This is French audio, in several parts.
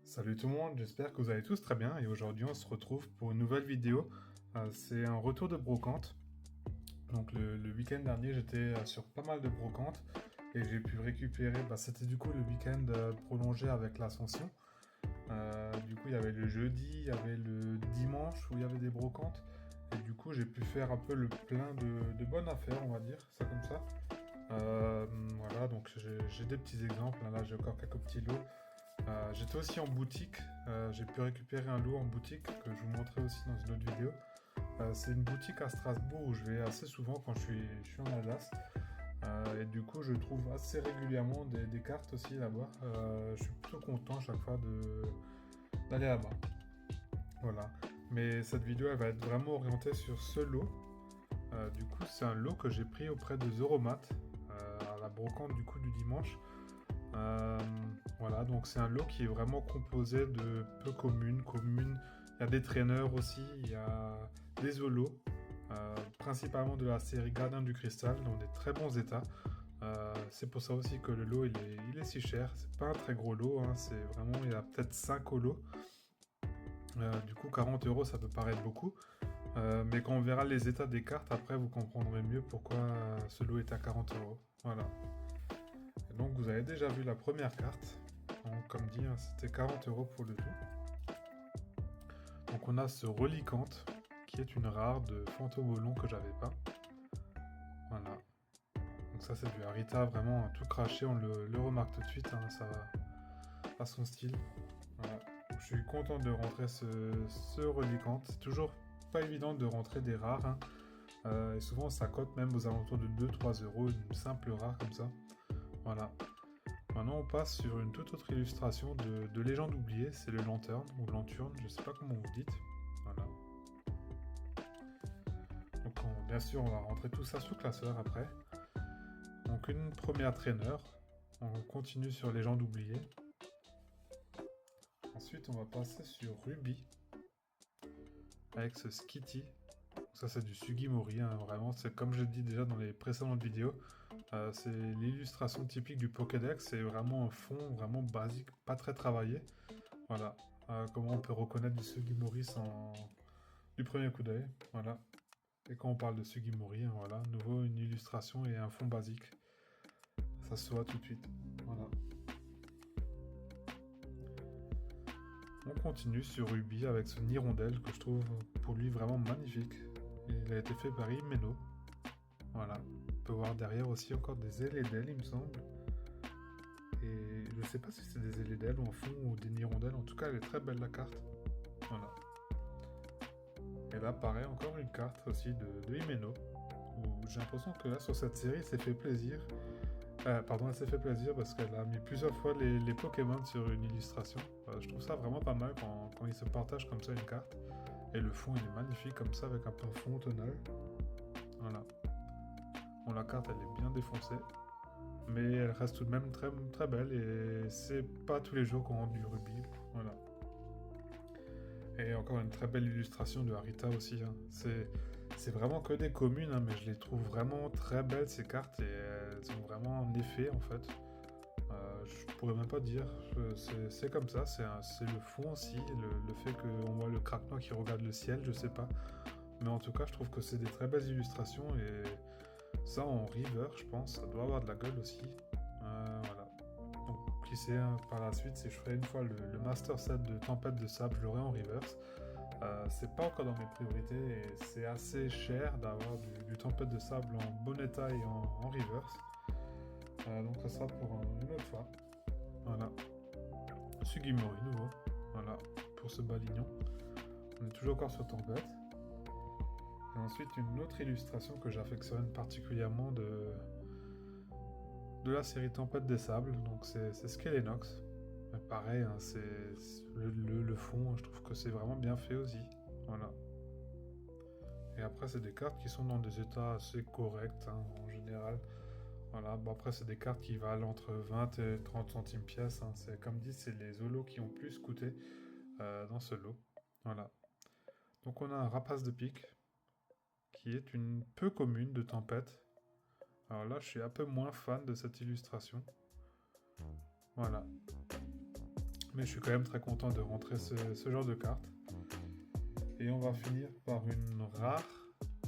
Salut tout le monde, j'espère que vous allez tous très bien et aujourd'hui on se retrouve pour une nouvelle vidéo. C'est un retour de brocante. Donc le week-end dernier j'étais sur pas mal de brocantes et j'ai pu récupérer, c'était du coup le week-end prolongé avec l'Ascension. Du coup il y avait le jeudi, il y avait le dimanche où il y avait des brocantes et du coup j'ai pu faire un peu le plein de bonnes affaires, on va dire, ça comme ça. Voilà, donc j'ai des petits exemples, hein. Là j'ai encore quelques petits lots. J'étais aussi en boutique, j'ai pu récupérer un lot en boutique que je vous montrerai aussi dans une autre vidéo. C'est une boutique à Strasbourg où je vais assez souvent quand je suis en Alsace. Et du coup, je trouve assez régulièrement des cartes aussi là-bas. Je suis plutôt content chaque fois d'aller là-bas. Voilà. Mais cette vidéo, elle va être vraiment orientée sur ce lot. Du coup, c'est un lot que j'ai pris auprès de Zoromat, à la brocante du coup du dimanche. Euh, voilà, donc c'est un lot qui est vraiment composé de peu communes. Il y a des traîneurs aussi, il y a des holos, principalement de la série Gardien du Cristal, dans des très bons états. C'est pour ça aussi que le lot il est si cher. C'est pas un très gros lot, hein, c'est vraiment, il y a peut-être 5 holos. Du coup, 40 euros, ça peut paraître beaucoup. Mais quand on verra les états des cartes, après, vous comprendrez mieux pourquoi ce lot est à 40 euros. Voilà. Et donc vous avez déjà vu la première carte. Donc, comme dit, hein, c'était 40 euros pour le tout. Donc on a ce Reliquante, qui est une rare de Fantôme au long que j'avais pas. Voilà. Donc ça c'est du Harita, vraiment tout craché, on le remarque tout de suite, hein, ça va à son style. Voilà. Donc, je suis content de rentrer ce Reliquante. C'est toujours pas évident de rentrer des rares, hein. Et souvent ça cote même aux alentours de 2-3 euros, une simple rare comme ça. Voilà. Maintenant, on passe sur une toute autre illustration de Légende oubliée, c'est le Lanterne, ou Lanturne, je sais pas comment vous dites. Voilà. Donc, bien sûr, on va rentrer tout ça sous classeur après. Donc, une première traîneur. On continue sur Légende oubliée. Ensuite, on va passer sur Ruby, avec ce Skitty. Ça, c'est du Sugimori, hein, vraiment. C'est comme je l'ai dit déjà dans les précédentes vidéos. C'est l'illustration typique du Pokédex. C'est vraiment un fond vraiment basique, pas très travaillé. Voilà. Comment on peut reconnaître du Sugimori sans... du premier coup d'œil. Voilà. Et quand on parle de Sugimori, hein, voilà, nouveau une illustration et un fond basique. Ça se voit tout de suite. Voilà. On continue sur Ruby avec ce Nirondelle que je trouve pour lui vraiment magnifique. Il a été fait par Himeno. Voilà. On peut voir derrière aussi encore des ailes, il me semble. Et je sais pas si c'est des ailes ou en fond ou des Nirondelles. En tout cas, elle est très belle la carte. Voilà. Et là, pareil, encore une carte aussi de Himeno. Où j'ai l'impression que là, sur cette série, elle s'est fait plaisir. Pardon, elle s'est fait plaisir parce qu'elle a mis plusieurs fois les Pokémon sur une illustration. Je trouve ça vraiment pas mal quand ils se partagent comme ça une carte. Et le fond, il est magnifique comme ça, avec un peu fond tonal. Voilà. Bon, la carte, elle est bien défoncée. Mais elle reste tout de même très, très belle. Et c'est pas tous les jours qu'on rend du rubis. Voilà. Et encore une très belle illustration de Harita aussi, hein. C'est vraiment que des communes, hein, mais je les trouve vraiment très belles ces cartes et elles ont vraiment un effet en fait. Je pourrais même pas dire, c'est comme ça, c'est le fond aussi, le fait qu'on voit le craquenois qui regarde le ciel, je sais pas. Mais en tout cas, je trouve que c'est des très belles illustrations et ça en river, je pense, ça doit avoir de la gueule aussi. Voilà. Donc, qui sait, hein, par la suite, si je ferai une fois le master set de Tempête de Sable, je l'aurai en reverse. C'est pas encore dans mes priorités et c'est assez cher d'avoir du Tempête de Sable en bon état et en reverse. Donc ça sera pour une autre fois. Voilà. Sugimori nouveau. Voilà. Pour ce balignon. On est toujours encore sur Tempête. Et ensuite une autre illustration que j'affectionne particulièrement de la série Tempête des Sables. Donc c'est Skelenox. Mais pareil, hein, c'est le fond, je trouve que c'est vraiment bien fait aussi. Voilà. Et après, c'est des cartes qui sont dans des états assez corrects, hein, en général. Voilà, bon, après, c'est des cartes qui valent entre 20 et 30 centimes pièce, hein. C'est, comme dit, c'est les holos qui ont plus coûté dans ce lot. Voilà. Donc, on a un rapace de pique, qui est une peu commune de tempête. Alors là, je suis un peu moins fan de cette illustration. Voilà. Mais je suis quand même très content de rentrer ce genre de carte. Et on va finir par une rare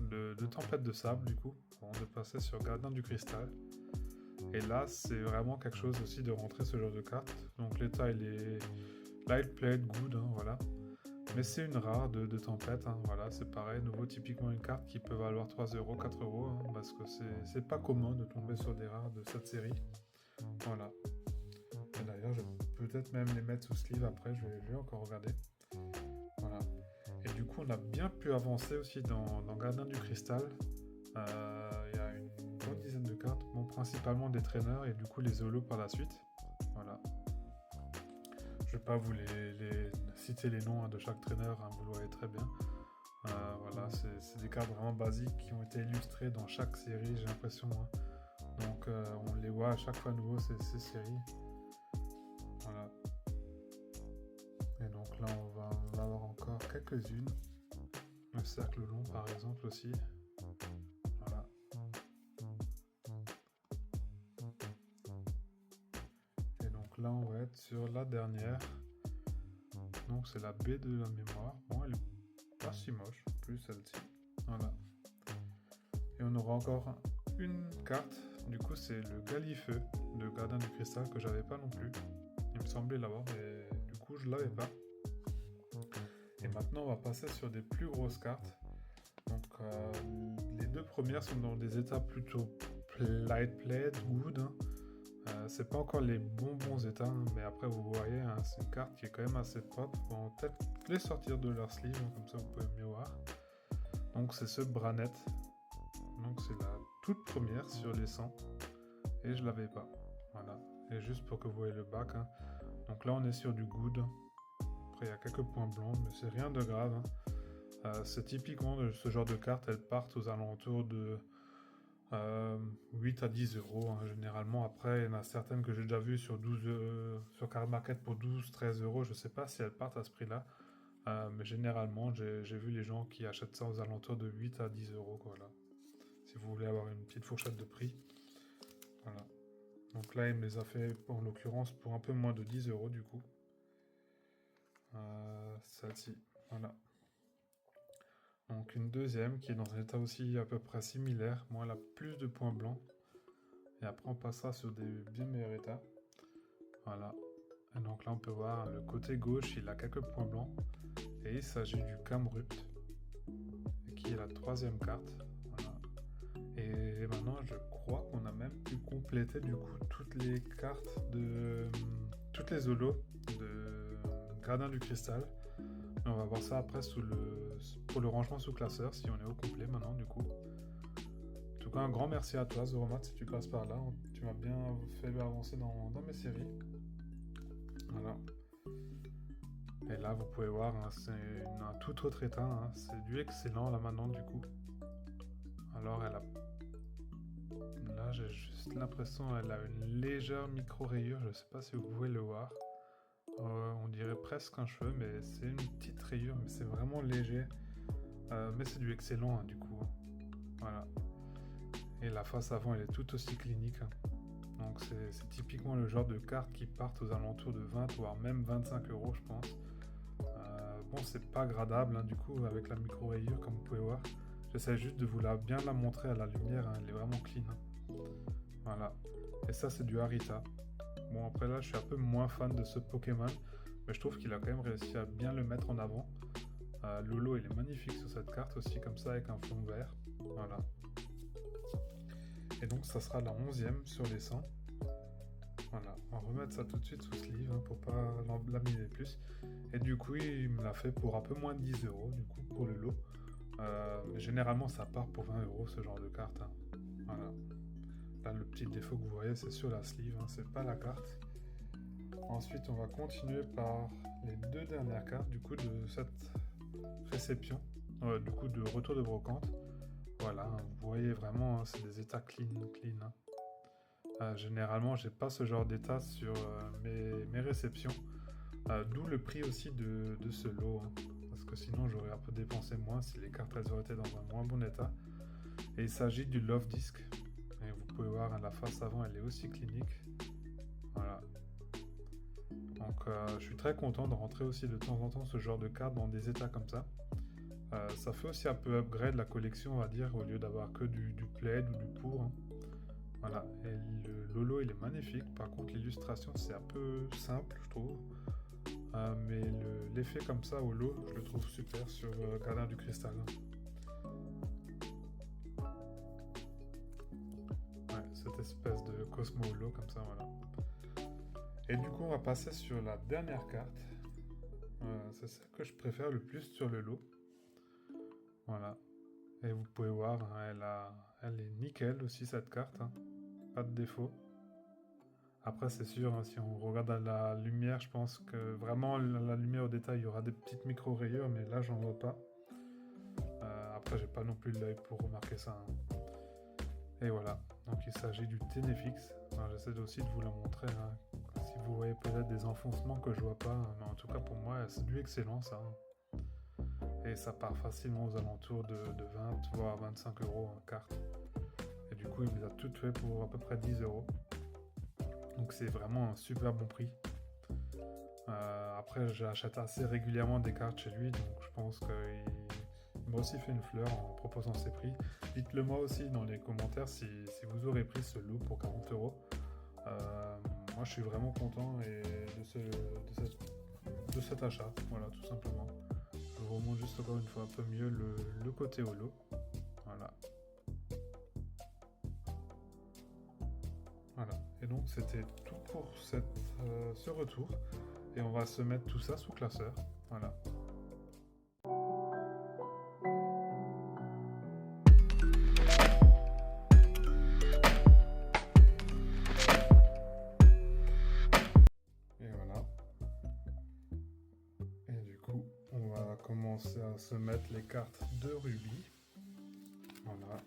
de tempête de sable du coup, avant de passer sur Gardien du Cristal. Et là, c'est vraiment quelque chose aussi de rentrer ce genre de carte. Donc l'état, il est light played, good, hein, voilà. Mais c'est une rare de tempête, hein, voilà, c'est pareil. Nouveau, typiquement une carte qui peut valoir 3 euros, 4 euros, hein, parce que c'est pas commun de tomber sur des rares de cette série. Voilà. Et d'ailleurs, je vais peut-être même les mettre sous sleeve après, je vais encore regarder. Voilà. Et du coup, on a bien pu avancer aussi dans Gardien du Cristal. Il y a une bonne dizaine de cartes, bon, principalement des traîneurs et du coup les holos par la suite. Voilà. Je vais pas vous les citer les noms, hein, de chaque traîneur, hein, vous le voyez très bien. Voilà, c'est des cartes vraiment basiques qui ont été illustrées dans chaque série, j'ai l'impression. Hein. Donc on les voit à chaque fois nouveau ces séries. Voilà. Et donc là on va en avoir encore quelques-unes. Le cercle long par exemple aussi. Voilà. Et donc là on va être sur la dernière. Donc c'est la baie de la mémoire. Bon, elle est pas si moche, plus celle-ci. Voilà. Et on aura encore une carte. Du coup c'est le Galifeu de Gardien du Cristal que j'avais pas non plus. Il me semblait l'avoir, mais du coup je l'avais pas. Et maintenant on va passer sur des plus grosses cartes. Donc les deux premières sont dans des états plutôt light played, good. Hein. C'est pas encore les bons états, hein, mais après vous voyez, hein, c'est une carte qui est quand même assez propre. On va peut-être les sortir de leur sleeve, hein, comme ça vous pouvez mieux voir. Donc c'est ce Branet. Donc c'est la toute première sur les 100. Et je l'avais pas. Voilà. Et juste pour que vous voyez le bac. Hein. Donc là on est sur du good. Après il y a quelques points blancs, mais c'est rien de grave. Hein. C'est typiquement de ce genre de cartes, elles partent aux alentours de 8 à 10 euros, hein, généralement. Après, il y en a certaines que j'ai déjà vues sur sur Card Market pour 12, 13 euros. Je sais pas si elles partent à ce prix-là. Mais généralement, j'ai vu les gens qui achètent ça aux alentours de 8 à 10 euros. Voilà. Si vous voulez avoir une petite fourchette de prix. Voilà. Donc là, il me les a fait, en l'occurrence, pour un peu moins de 10 euros du coup. Celle-ci. Voilà. Donc une deuxième qui est dans un état aussi à peu près similaire. Moi, elle a plus de points blancs. Et après, on passera sur des bien meilleurs états. Voilà. Et donc là, on peut voir le côté gauche, il a quelques points blancs. Et il s'agit du Kamrut, qui est la troisième carte. Voilà. Et maintenant, je crois qu'on a même pu compléter du coup toutes les cartes toutes les holos de Gardien du Cristal. Et on va voir ça après pour le rangement sous classeur, si on est au complet maintenant du coup. En tout cas, un grand merci à toi Zoromat si tu passes par là. Tu m'as bien fait avancer dans mes séries. Voilà. Et là, vous pouvez voir, hein, c'est un tout autre état. Hein. C'est du excellent là maintenant du coup. Alors, là, j'ai juste l'impression qu'elle a une légère micro-rayure. Je sais pas si vous pouvez le voir. On dirait presque un cheveu, mais c'est une petite rayure, mais c'est vraiment léger. Mais c'est du excellent, hein, du coup. Hein. Voilà. Et la face avant, elle est tout aussi clinique. Hein. Donc c'est typiquement le genre de cartes qui partent aux alentours de 20, voire même 25 euros, je pense. Bon, c'est pas gradable, hein, du coup, avec la micro-rayure, comme vous pouvez voir. J'essaie juste de bien la montrer à la lumière, hein, elle est vraiment clean. Hein. Voilà. Et ça, c'est du Harita. Bon, après là, je suis un peu moins fan de ce Pokémon, mais je trouve qu'il a quand même réussi à bien le mettre en avant. Lolo, il est magnifique sur cette carte aussi, comme ça, avec un fond vert. Voilà. Et donc, ça sera la 11e sur les 100. Voilà, on va remettre ça tout de suite sous sleeve hein, pour pas l'abîmer plus. Et du coup, il me l'a fait pour un peu moins de 10 euros, du coup, pour le lot. Mais généralement, ça part pour 20 euros ce genre de carte. Hein. Voilà. Là, le petit défaut que vous voyez, c'est sur la sleeve, hein, c'est pas la carte. Ensuite, on va continuer par les deux dernières cartes du coup de cette réception, du coup de retour de brocante. Voilà, hein, vous voyez vraiment, hein, c'est des états clean. Hein. Généralement, j'ai pas ce genre d'état sur mes réceptions, d'où le prix aussi de ce lot. Hein, parce que sinon, j'aurais un peu dépensé moins si les cartes elles auraient été dans un moins bon état. Et il s'agit du Love Disc. Et vous pouvez voir, hein, la face avant, elle est aussi clinique. Voilà. Donc je suis très content de rentrer aussi de temps en temps ce genre de cartes dans des états comme ça. Ça fait aussi un peu upgrade la collection, on va dire, au lieu d'avoir que du plaid ou du pour. Hein. Voilà, et le Lolo il est magnifique, par contre l'illustration c'est un peu simple je trouve. Mais l'effet comme ça au lot, je le trouve super sur Gardien du Cristal. Ouais, cette espèce de Cosmo Holo comme ça, voilà. Et du coup, on va passer sur la dernière carte. C'est celle que je préfère le plus sur le lot. Voilà. Et vous pouvez voir, hein, elle est nickel aussi cette carte. Hein. Pas de défaut. Après, c'est sûr, hein, si on regarde à la lumière, je pense que vraiment la lumière au détail, il y aura des petites micro-rayures, mais là, j'en vois pas. Après, j'ai pas non plus l'œil pour remarquer ça. Hein. Et voilà, donc il s'agit du Ténéfix. J'essaie aussi de vous le montrer. Hein. Si vous voyez peut-être des enfoncements que je vois pas, hein, mais en tout cas pour moi, c'est du excellent ça. Hein. Et ça part facilement aux alentours de 20 voire 25 euros en carte. Et du coup, il les a toutes fait pour à peu près 10 euros. Donc c'est vraiment un super bon prix. Après, j'achète assez régulièrement des cartes chez lui, donc je pense qu'il m'a aussi fait une fleur en proposant ses prix. Dites-le moi aussi dans les commentaires si vous aurez pris ce lot pour 40 euros. Moi, je suis vraiment content de cet achat, voilà, tout simplement. Je vous remonte juste encore une fois un peu mieux le côté holo. Voilà. Voilà. Et donc, c'était tout pour ce retour. Et on va se mettre tout ça sous classeur. Voilà. Et voilà. Et du coup, on va commencer à se mettre les cartes de rubis. Voilà.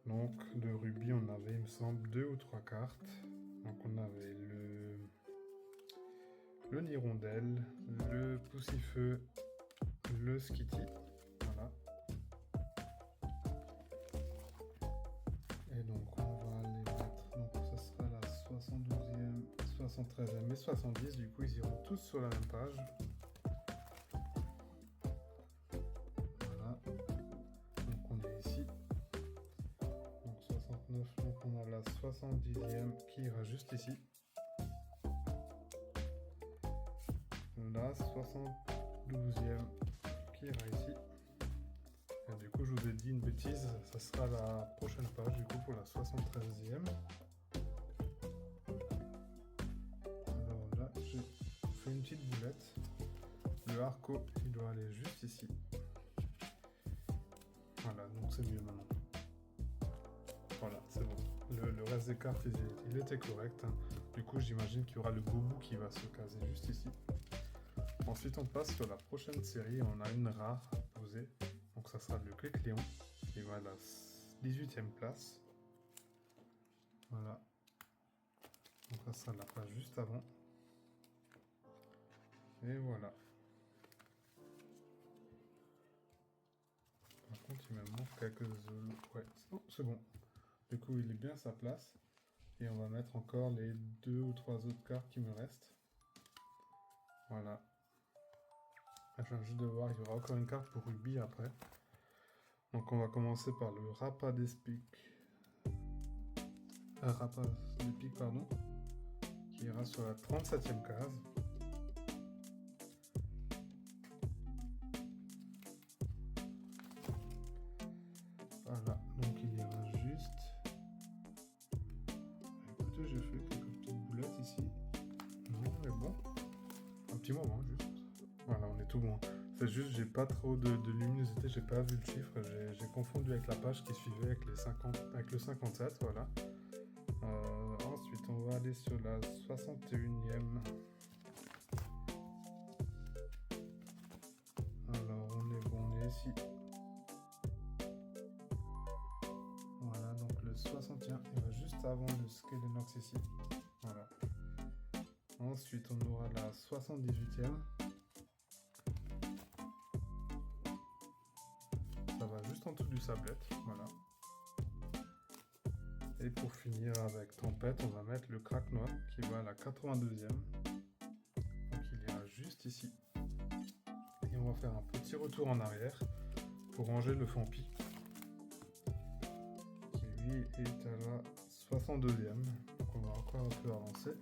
Donc, de rubis, on avait, il me semble, 2 ou 3 cartes. Donc, on avait le Nirondelle, le Poussifeu, le Skitty. Voilà. Et donc, on va les mettre. Donc, ça sera la 72e, 73e et 70. Du coup, ils iront tous sur la même page. Voilà. Donc, on est ici. Donc, 69. Donc, on a la 70e qui ira juste ici. La 72e qui ira ici. Et du coup, je vous ai dit une bêtise, ça sera la prochaine page du coup pour la 73e. Alors là, j'ai fait une petite boulette. Le harco, il doit aller juste ici. Voilà, donc c'est mieux maintenant. Voilà, c'est bon. Le reste des cartes, il était correct. Hein. Du coup, j'imagine qu'il y aura le boubou qui va se caser juste ici. Ensuite, on passe sur la prochaine série. On a une rare à poser. Donc, ça sera le Clécléon qui va à la 18e place. Voilà. Donc, ça sera la page juste avant. Et voilà. Par contre, il me manque quelques... Ouais, oh, c'est bon. Du coup, il est bien à sa place. Et on va mettre encore les 2 ou 3 autres cartes qui me restent. Voilà. Je viens juste de voir, il y aura encore une carte pour Ruby après. Donc on va commencer par le Rapa des Pics. Rapa des Pics, pardon. Qui ira sur la 37e case. Voilà, donc il ira juste. Écoutez, j'ai fait quelques petites boulettes ici. Non, mais bon. Un petit moment juste. Voilà, on est tout bon. C'est juste, j'ai pas trop de luminosité, j'ai pas vu le chiffre, j'ai confondu avec la page qui suivait avec le 57, voilà. Ensuite, on va aller sur la 61e. Alors, on est bon, on est ici. Voilà, donc le 61, il va juste avant le Skelenox ici. Voilà. Ensuite, on aura la 78e. Ça va juste en dessous du sablette, voilà. Et pour finir avec Tempête, on va mettre le Crack Noir qui va à la 82e. ici. Et on va faire un petit retour en arrière pour ranger le Fampi, qui lui est à la 62e. Donc on va encore un peu avancer.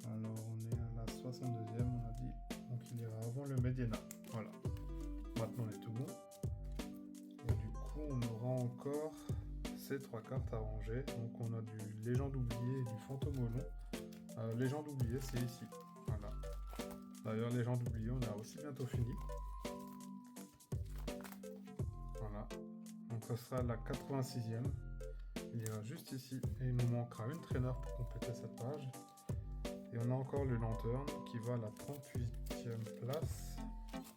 Alors on est à la 62e, on a dit. Donc il ira avant le Médiana. Voilà. Maintenant on est tout bon. Et du coup on aura encore ces 3 cartes à ranger. Donc on a du Légende oubliée et du Fantôme au long. Légende oubliée c'est ici. Voilà. D'ailleurs Légende oubliée on a aussi bientôt fini. Voilà. Donc ça sera la 86e. Il ira juste ici. Et il nous manquera une traîneur pour compléter cette page. Et on a encore le Lanterne qui va à la 38e place.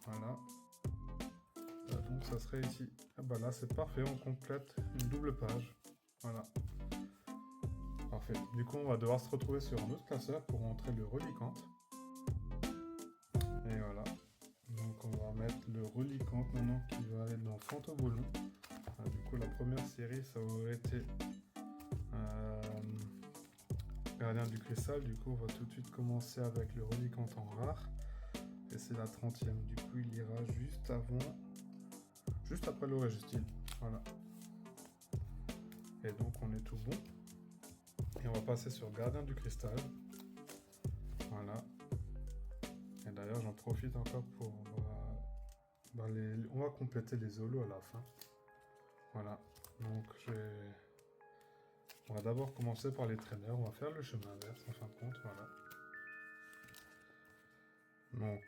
Voilà. Donc ça serait ici. Ah bah là c'est parfait, on complète une double page. Voilà. Parfait. Du coup on va devoir se retrouver sur un autre classeur pour rentrer le Relicante. Et voilà. Donc on va mettre le Relicante maintenant qui va aller dans Fantôme au long. Du coup la première série ça aurait été Gardien du Cristal. Du coup on va tout de suite commencer avec le Relicante en rare. Et c'est la 30e. Du coup il ira juste avant. Juste après l'Aurégustine, voilà. Et donc on est tout bon. Et on va passer sur Gardien du Cristal. Voilà. Et d'ailleurs j'en profite encore pour... on va compléter les holos à la fin. Voilà. Donc on va d'abord commencer par les traîneurs. On va faire le chemin inverse en fin de compte. Voilà. Donc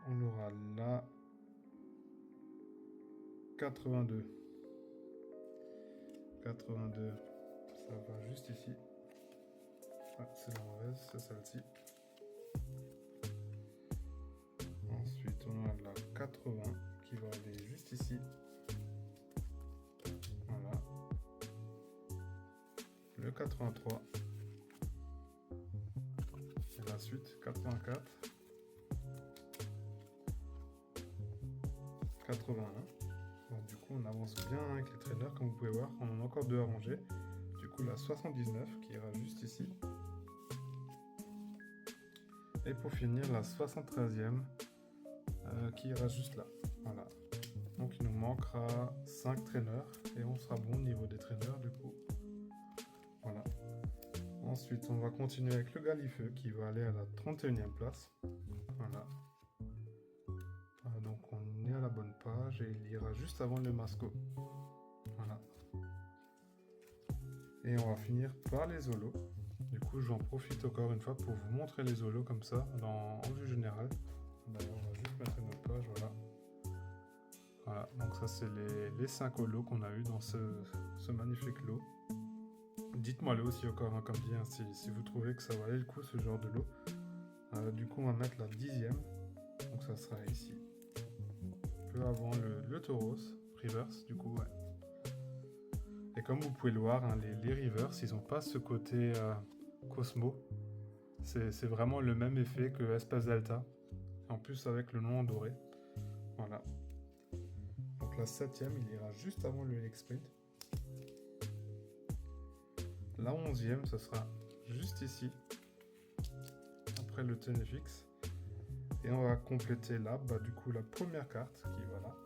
on aura là 82. 82, ça va juste ici. Ah, c'est la mauvaise, c'est celle-ci. Ensuite, on a la 80 qui va aller juste ici. Voilà. Le 83. Et la suite, 84. 81. Donc, du coup on avance bien avec les traîneurs comme vous pouvez voir, on en a encore 2 à ranger. Du coup la 79 qui ira juste ici. Et pour finir la 73e qui ira juste là. Voilà. Donc il nous manquera 5 traîneurs et on sera bon au niveau des traîneurs du coup. Voilà. Ensuite on va continuer avec le Galifeu qui va aller à la 31e place. Voilà. Donc on est à la bonne page et il ira juste avant le Masco. Voilà. Et on va finir par les holos. Du coup j'en profite encore une fois pour vous montrer les holos comme ça en vue générale. D'ailleurs on va juste mettre une autre page, voilà. Voilà, donc ça c'est les 5 holos qu'on a eu dans ce magnifique lot. Dites-moi le aussi encore, hein, comme dit, hein, si vous trouvez que ça valait le coup ce genre de lot. Du coup on va mettre la 10e. Donc ça sera ici. Peu avant le Tauros, Reverse, du coup, ouais. Et comme vous pouvez le voir, hein, les Reverse, ils n'ont pas ce côté Cosmo. C'est vraiment le même effet que Espace Delta. En plus avec le nom en doré. Voilà. Donc la 7e, il ira juste avant le Helix Sprint. La 11e, ce sera juste ici. Après le Tenefix. Et on va compléter là, du coup, la première carte qui est là.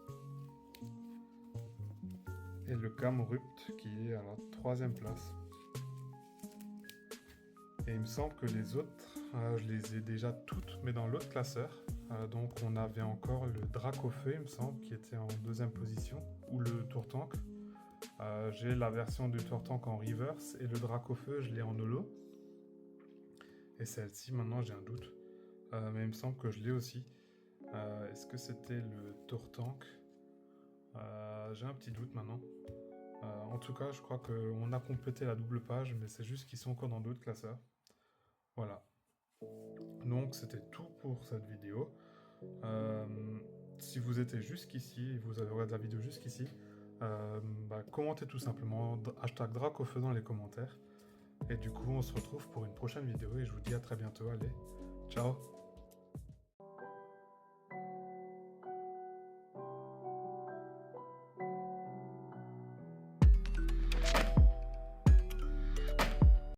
Et le Camerupt qui est à la 3e place. Et il me semble que les autres, je les ai déjà toutes, mais dans l'autre classeur. Donc on avait encore le Dracofeu, il me semble, qui était en 2e position, ou le Tourtank. J'ai la version du Tourtank en reverse, et le Dracofeu, je l'ai en holo. Et celle-ci, maintenant, j'ai un doute. Mais il me semble que je l'ai aussi. Est-ce que c'était le Tourtank? J'ai un petit doute maintenant. En tout cas, je crois qu'on a complété la double page, mais c'est juste qu'ils sont encore dans d'autres classeurs. Voilà. Donc, c'était tout pour cette vidéo. Si vous étiez jusqu'ici, vous avez regardé la vidéo jusqu'ici, commentez tout simplement hashtag Dracofeu dans les commentaires. Et du coup, on se retrouve pour une prochaine vidéo et je vous dis à très bientôt. Allez, ciao!